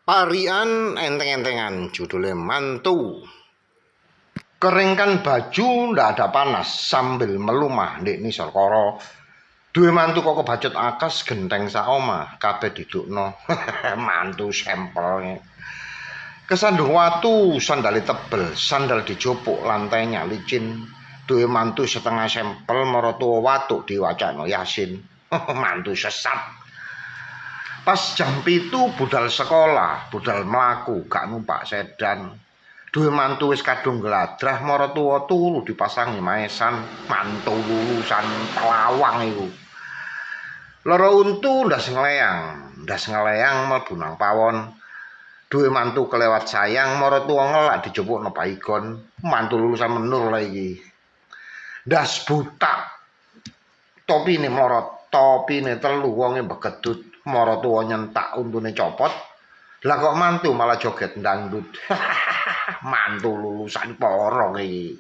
Parian enteng-entengan judulnya mantu. Keringkan baju ndak ada panas sambil melumah ndek nisor koro. Duwe mantu kok kebacut akas genteng saoma kabeh didukno. Mantu sampelnya. Kesandung watu sandali tebel, sandal dijopuk lantainya licin. Duwe mantu setengah sampel marotua watu diwacano Yasin. Mantu sesat. Pas jam 7 budal sekolah, budal mlaku gak numpak sedan. Duwe mantu wis kadung gladrah maratuwa turu dipasangi maesan, mantu lulusan pelawang iku. Lara untu ndas ngeleyang mlebu nang pawon. Duwe mantu kelewat sayang maratuwa ngelak dijupukno baigon, mantu lulusan menur lah iki. Ndas butak. Topine morot, topine telu wonge begedut. Maratuwa nyentak untune copot. Lah kok mantu malah joget dangdut. Mantu lulusan porong iki.